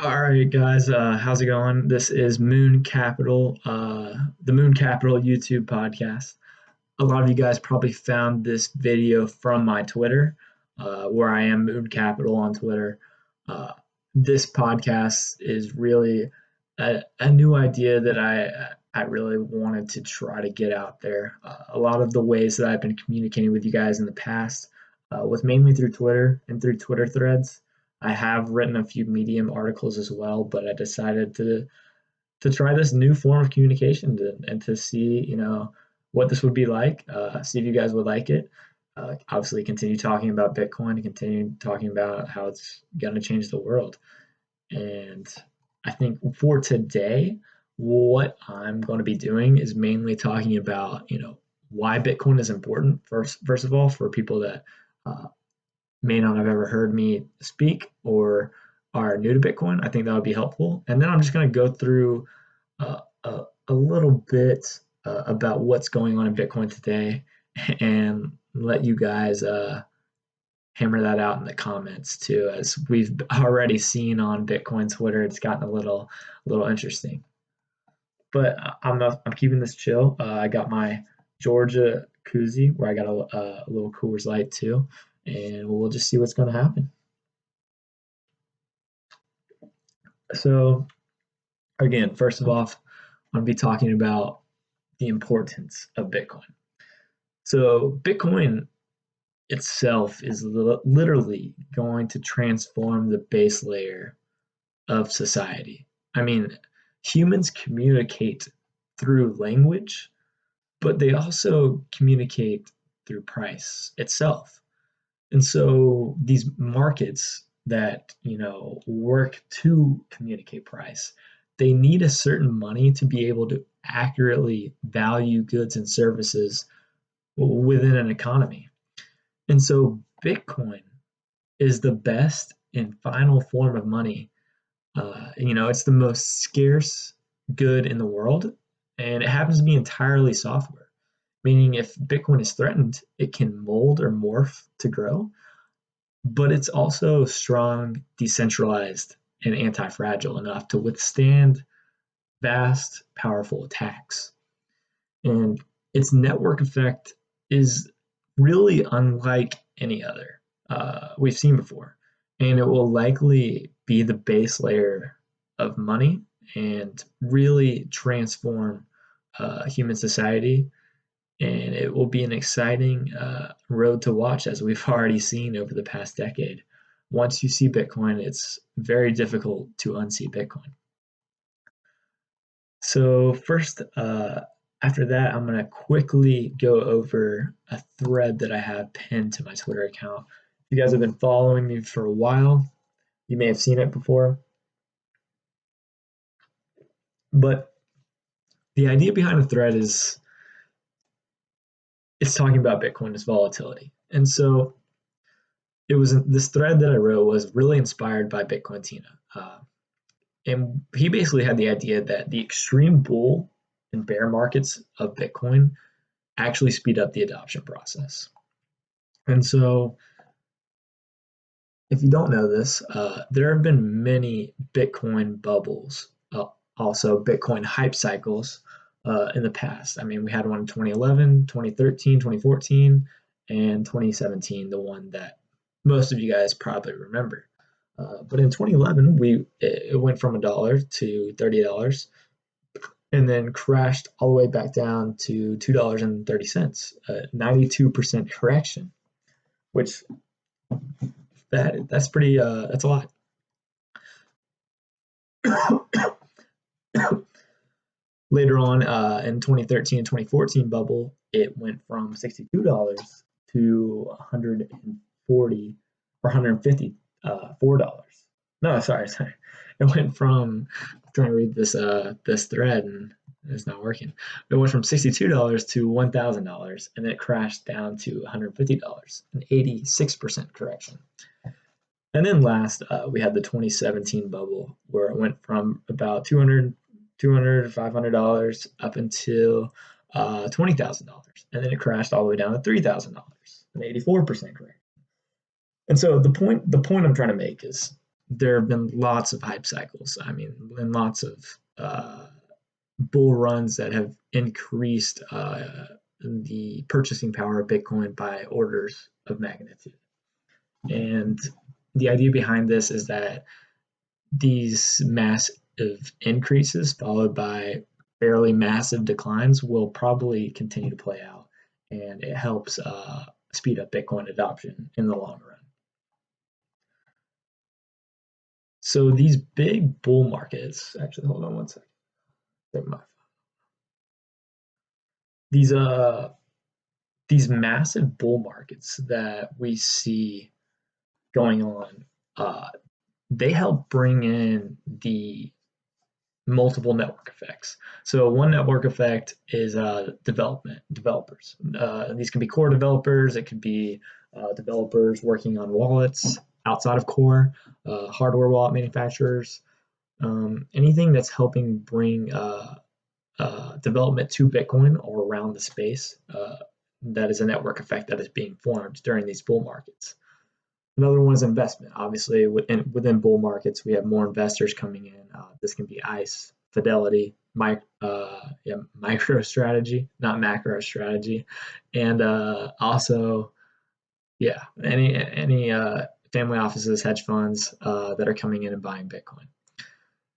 All right, guys, how's it going? This is Moon Capital, the Moon Capital YouTube podcast. A lot of you guys probably found this video from my Twitter, where I am Moon Capital on Twitter. Uh, this podcast is really a new idea that I really wanted to try to get out there. A lot of the ways that I've been communicating with you guys in the past was mainly through Twitter and through Twitter threads. I have written a few Medium articles as well, but I decided to try this new form of communication and to see, what this would be like, see if you guys would like it. Obviously, continue talking about Bitcoin and continue talking about how it's going to change the world. And I think for today, what I'm going to be doing is mainly talking about, why Bitcoin is important. First of all, for people that uh, may not have ever heard me speak or are new to Bitcoin, I think that would be helpful. And then I'm just going to go through a little bit about what's going on in Bitcoin today and let you guys hammer that out in the comments too. As we've already seen on Bitcoin Twitter, it's gotten a little interesting. But I'm keeping this chill. I got my Georgia koozie where I got a little Coors Light too, and we'll just see what's going to happen. So again, first of all, I'm going to be talking about the importance of Bitcoin. So Bitcoin itself is literally going to transform the base layer of society. I mean, humans communicate through language, but they also communicate through price itself. And so these markets that, work to communicate price, they need a certain money to be able to accurately value goods and services within an economy. And so Bitcoin is the best and final form of money. It's the most scarce good in the world, and it happens to be entirely software, meaning if Bitcoin is threatened, it can mold or morph to grow, but it's also strong, decentralized, and anti-fragile enough to withstand vast, powerful attacks. And its network effect is really unlike any other we've seen before. And it will likely be the base layer of money and really transform human society. And it will be an exciting road to watch, as we've already seen over the past decade. Once you see Bitcoin, it's very difficult to unsee Bitcoin. So first, after that, I'm going to quickly go over a thread that I have pinned to my Twitter account. If you guys have been following me for a while, you may have seen it before. But the idea behind the thread is it's talking about Bitcoin's volatility. And so it was this thread that I wrote was really inspired by Bitcoin Tina. And he basically had the idea that the extreme bull and bear markets of Bitcoin actually speed up the adoption process. And so, if you don't know this, there have been many Bitcoin bubbles, also Bitcoin hype cycles in the past. I mean, we had one in 2011, 2013, 2014, and 2017, the one that most of you guys probably remember. But in 2011, it went from $1 to $30, and then crashed all the way back down to $2.30, a 92% correction, which that's pretty that's a lot. Later on, in 2013 and 2014 bubble, it went from $62 to 140 or 150 $4. No, sorry. It went from I'm trying to read this thread and it's not working. It went from $62 to $1,000, and then it crashed down to $150, an 86% correction. And then last, we had the 2017 bubble where it went from about $200, $500 up until $20,000, and then it crashed all the way down to $3,000, an 84% correction. And so the point I'm trying to make is there have been lots of hype cycles. I mean, and lots of bull runs that have increased the purchasing power of Bitcoin by orders of magnitude. And the idea behind this is that these massive increases followed by fairly massive declines will probably continue to play out, and it helps speed up Bitcoin adoption in the long run. So these big bull markets, actually, hold on one second. These massive bull markets that we see going on, they help bring in the multiple network effects. So one network effect is developers. These can be core developers. It could be developers working on wallets outside of core, hardware wallet manufacturers, anything that's helping bring development to Bitcoin or around the space. That is a network effect that is being formed during these bull markets. Another one is investment. Obviously, within bull markets, we have more investors coming in. This can be ICE, Fidelity, MicroStrategy, not MacroStrategy, and also, any family offices, hedge funds that are coming in and buying Bitcoin.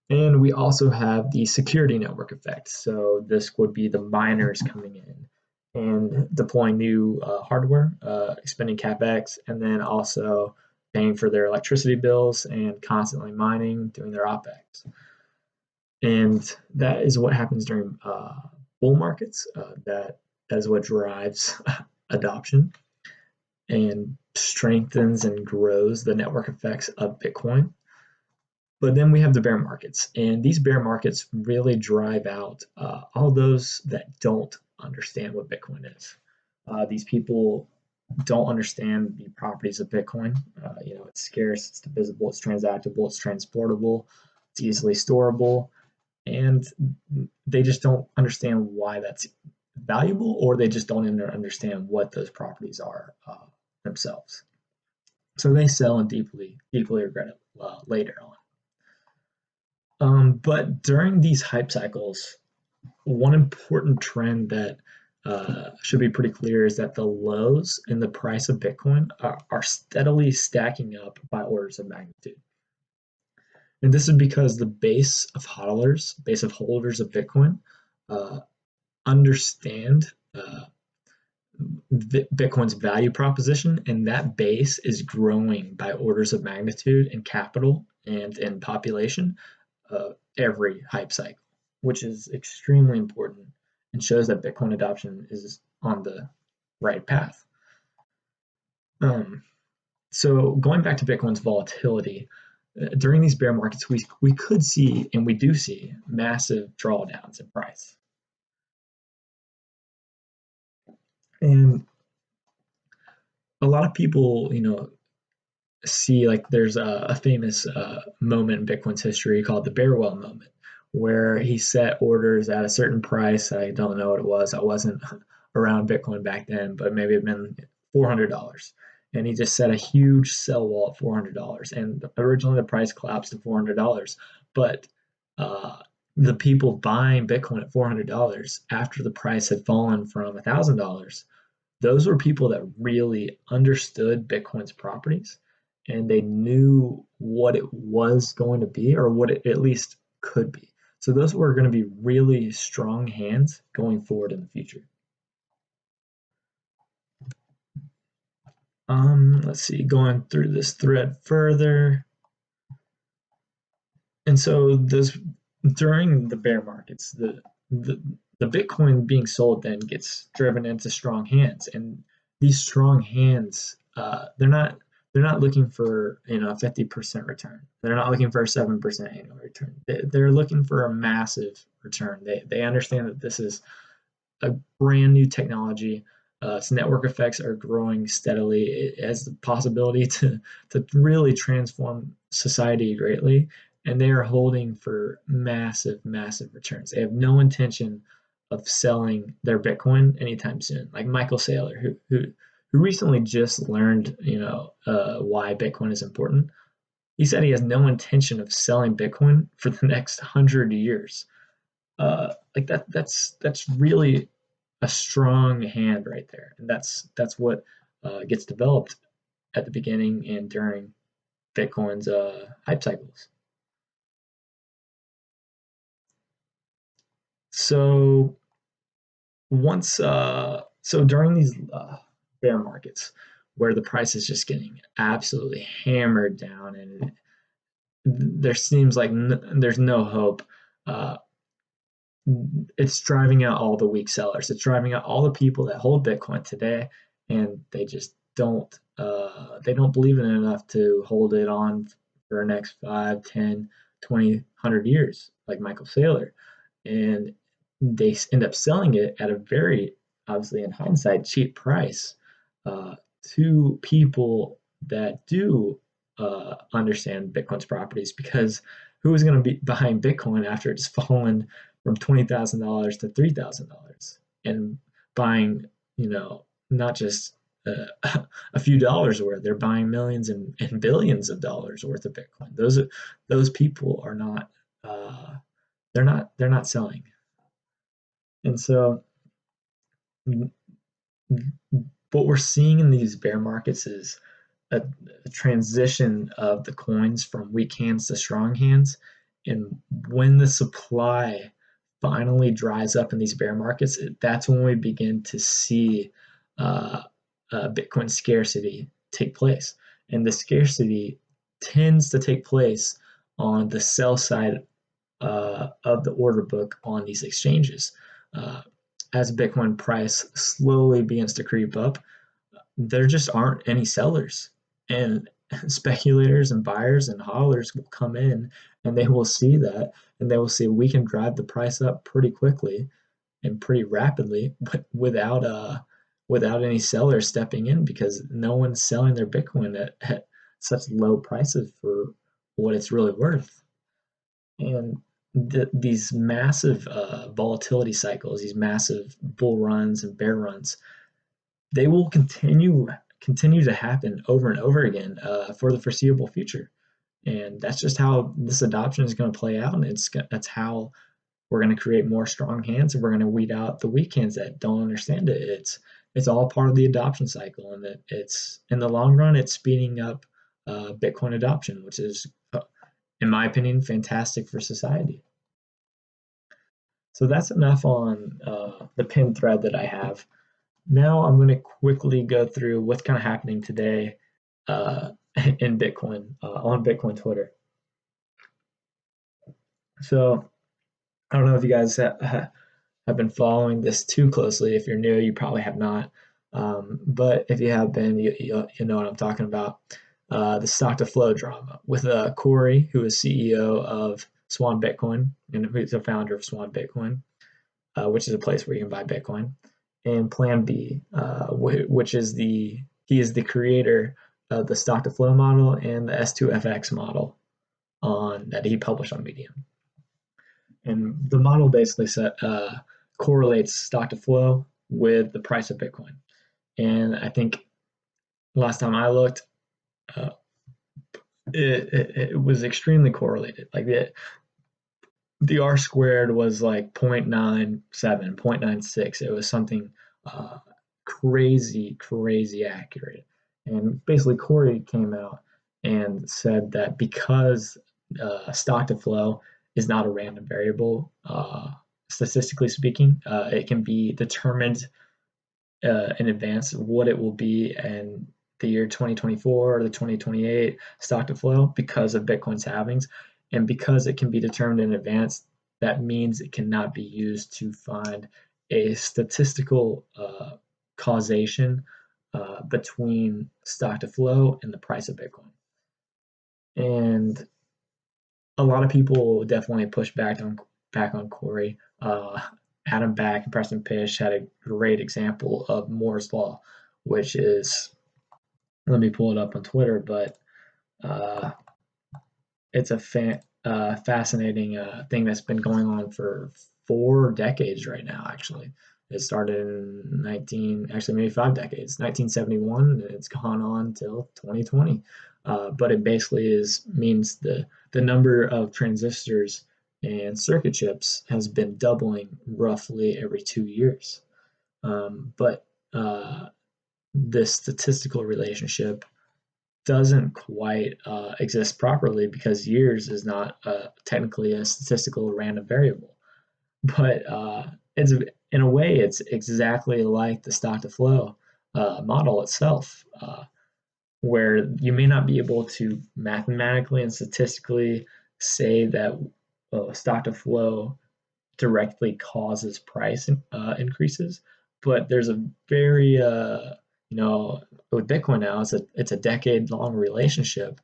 And we also have the security network effect. So this would be the miners coming in and deploying new hardware, expending CapEx, and then also paying for their electricity bills and constantly mining, doing their OpEx. And that is what happens during bull markets. That is what drives adoption and strengthens and grows the network effects of Bitcoin. But then we have the bear markets, and these bear markets really drive out all those that don't understand what Bitcoin is. These people don't understand the properties of Bitcoin. It's scarce, it's divisible, it's transactable, it's transportable, it's easily storable, and they just don't understand why that's valuable, or they just don't understand what those properties are themselves. So they sell and deeply regret it later on. But during these hype cycles, one important trend that should be pretty clear is that the lows in the price of Bitcoin are steadily stacking up by orders of magnitude. And this is because the base of holders of Bitcoin understand Bitcoin's value proposition, and that base is growing by orders of magnitude in capital and in population every hype cycle, which is extremely important and shows that Bitcoin adoption is on the right path. So going back to Bitcoin's volatility, during these bear markets, we could see, and we do see, massive drawdowns in price. And a lot of people, see, like, there's a famous moment in Bitcoin's history called the Bear Well moment, where he set orders at a certain price. I don't know what it was. I wasn't around Bitcoin back then, but maybe it been $400. And he just set a huge sell wall at $400. And originally the price collapsed to $400. But the people buying Bitcoin at $400 after the price had fallen from $1,000, those were people that really understood Bitcoin's properties, and they knew what it was going to be, or what it at least could be. So those were going to be really strong hands going forward in the future. Let's see, going through this thread further. And so during the bear markets, the Bitcoin being sold then gets driven into strong hands, and these strong hands, they're not looking for a 50% return. They're not looking for a 7% annual return. They're looking for a massive return. They understand that this is a brand new technology. Its network effects are growing steadily. It has the possibility to really transform society greatly, and they are holding for massive returns. They have no intention of selling their Bitcoin anytime soon. Like Michael Saylor, who recently just learned, why Bitcoin is important. he said he has no intention of selling Bitcoin for the next 100 years. Like that's really a strong hand right there, and that's what gets developed at the beginning and during Bitcoin's hype cycles. So so during these bear markets where the price is just getting absolutely hammered down and there seems like there's no hope, uh, it's driving out all the weak sellers. It's driving out all the people that hold Bitcoin today, and they just don't believe in it enough to hold it on for the next 5, 10, 20, 100 years, like Michael Saylor. And they end up selling it at a very, obviously in hindsight, cheap price uh, to people that do understand Bitcoin's properties, because who is going to be buying Bitcoin after it's fallen from $20,000 to $3,000 and buying, not just a few dollars worth, they're buying millions and billions of dollars worth of Bitcoin. Those people are not, they're not selling. And so what we're seeing in these bear markets is a transition of the coins from weak hands to strong hands. And when the supply finally dries up in these bear markets, that's when we begin to see uh, Bitcoin scarcity take place. And the scarcity tends to take place on the sell side of the order book on these exchanges. Uh, as Bitcoin price slowly begins to creep up, there just aren't any sellers. And speculators and buyers and hodlers will come in and they will see that and they will see we can drive the price up pretty quickly and pretty rapidly, but without any sellers stepping in, because no one's selling their Bitcoin at such low prices for what it's really worth. And these massive volatility cycles, these massive bull runs and bear runs, they will continue to happen over and over again for the foreseeable future. And that's just how this adoption is going to play out, and that's how we're going to create more strong hands, and we're going to weed out the weak hands that don't understand it. It's all part of the adoption cycle, and it's in the long run, it's speeding up Bitcoin adoption, which is, in my opinion, fantastic for society. So that's enough on the pin thread that I have. Now I'm going to quickly go through what's kind of happening today in Bitcoin on Bitcoin Twitter. So I don't know if you guys have been following this too closely. If you're new, you probably have not. But if you have been, you know what I'm talking about. The stock to flow drama with Corey, who is CEO of Swan Bitcoin and who's the founder of Swan Bitcoin, which is a place where you can buy Bitcoin, and Plan B, which is he is the creator of the stock to flow model and the S2FX model that he published on Medium. And the model basically correlates stock to flow with the price of Bitcoin. And I think last time I looked, it was extremely correlated. Like the R squared was like 0.97, 0.96. It was something crazy accurate. And basically, Corey came out and said that because stock to flow is not a random variable, statistically speaking, it can be determined in advance what it will be in the year 2024 or the 2028 stock to flow because of Bitcoin's halvings. And because it can be determined in advance, that means it cannot be used to find a statistical causation between stock to flow and the price of Bitcoin. And a lot of people definitely push back on Corey. Adam Back and Preston Pysh had a great example of Moore's Law, which is, let me pull it up on Twitter, but it's a fascinating thing that's been going on for 4 decades right now, actually. It started in maybe 5 decades, 1971, and it's gone on till 2020. but it basically means the number of transistors and circuit chips has been doubling roughly every 2 years. But this statistical relationship doesn't quite exist properly because years is not technically a statistical random variable. But it's in a way it's exactly like the stock to flow model itself, where you may not be able to mathematically and statistically say that stock to flow directly causes price increases, but there's a very with Bitcoin now it's a decade long relationship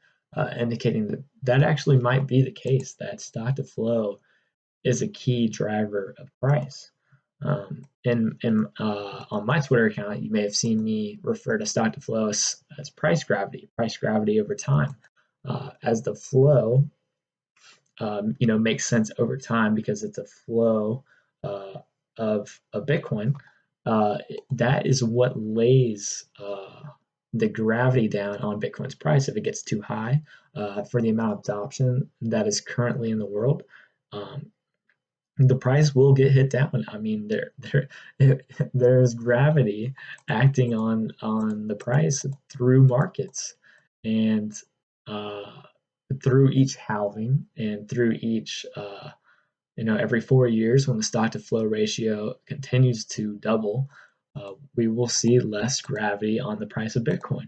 indicating that actually might be the case, that stock to flow is a key driver of price. And on my Twitter account, you may have seen me refer to stock to flow as price gravity over time, as the flow makes sense over time because it's a flow of Bitcoin. That is what lays the gravity down on Bitcoin's price if it gets too high for the amount of adoption that is currently in the world. The price will get hit down. I mean, there's gravity acting on the price through markets, and through each halving and through each every 4 years when the stock to flow ratio continues to double, we will see less gravity on the price of Bitcoin.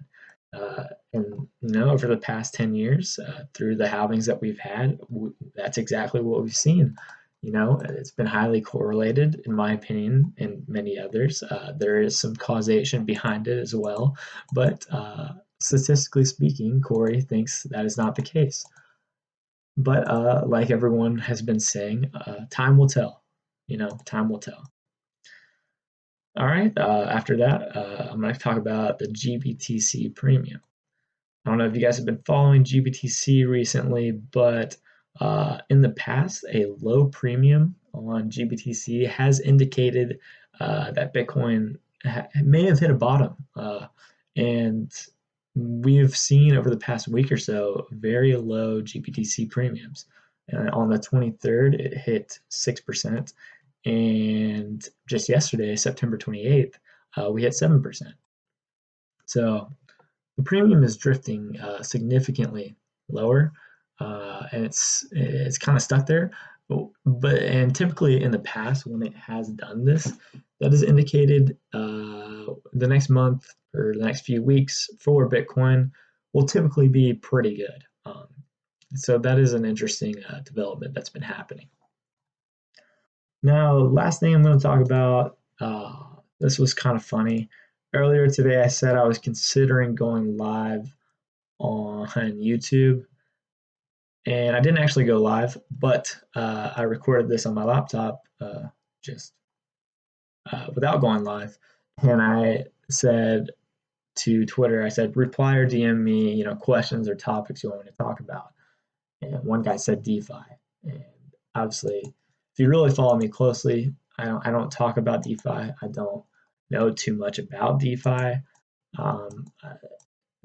And over the past 10 years, through the halvings that we've had, that's exactly what we've seen. It's been highly correlated, in my opinion, and many others. There is some causation behind it as well, but statistically speaking, Corey thinks that is not the case. But like everyone has been saying, time will tell. Time will tell. All right. After that, I'm going to talk about the GBTC Premium. I don't know if you guys have been following GBTC recently, but in the past, a low premium on GBTC has indicated that Bitcoin may have hit a bottom. And we've seen over the past week or so very low GBTC premiums. On the 23rd, it hit 6%. And just yesterday, September 28th, we hit 7%. So the premium is drifting significantly lower, and it's kind of stuck there. And typically in the past, when it has done this, that has indicated the next month or the next few weeks for Bitcoin will typically be pretty good. So that is an interesting development that's been happening. Now, last thing I'm going to talk about, this was kind of funny. Earlier today, I said I was considering going live on YouTube, and I didn't actually go live, but I recorded this on my laptop just without going live, and I said to Twitter, I said, reply or DM me, questions or topics you want me to talk about. And one guy said DeFi, and obviously, if you really follow me closely, I don't talk about DeFi. I don't know too much about DeFi.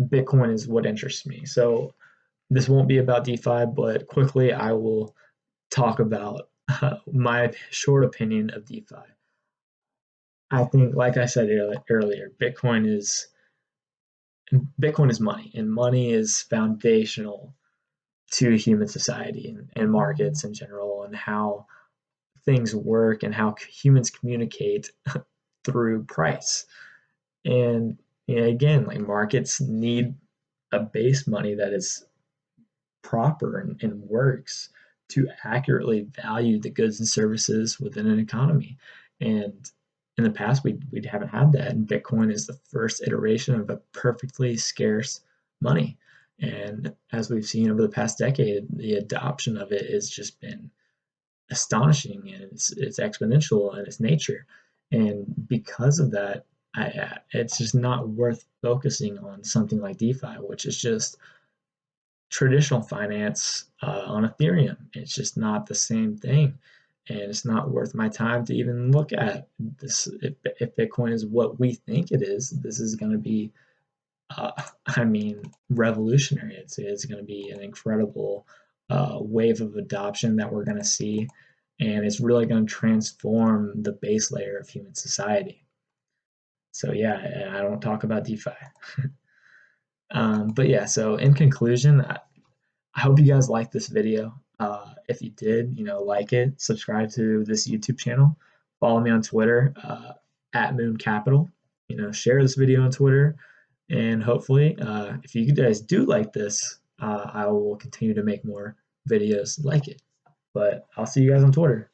Bitcoin is what interests me. So this won't be about DeFi, but quickly I will talk about my short opinion of DeFi. I think, like I said earlier, Bitcoin is money, and money is foundational to human society and markets in general, and how things work and how humans communicate through price. And again, like, markets need a base money that is proper and works to accurately value the goods and services within an economy. And in the past, we haven't had that, and Bitcoin is the first iteration of a perfectly scarce money. And as we've seen over the past decade, the adoption of it has just been astonishing, and it's exponential in its nature. And because of that, it's just not worth focusing on something like DeFi, which is just traditional finance on Ethereum. It's just not the same thing, and it's not worth my time to even look at this. If Bitcoin is what we think it is, this is going to be I mean, revolutionary. It's going to be an incredible wave of adoption that we're going to see, and it's really going to transform the base layer of human society. So yeah, I don't talk about DeFi. But yeah, so in conclusion, I hope you guys liked this video. If you did, like it, subscribe to this YouTube channel, follow me on Twitter at Moon Capital. Share this video on Twitter, and hopefully, if you guys do like this, I will continue to make more videos like it. But I'll see you guys on Twitter.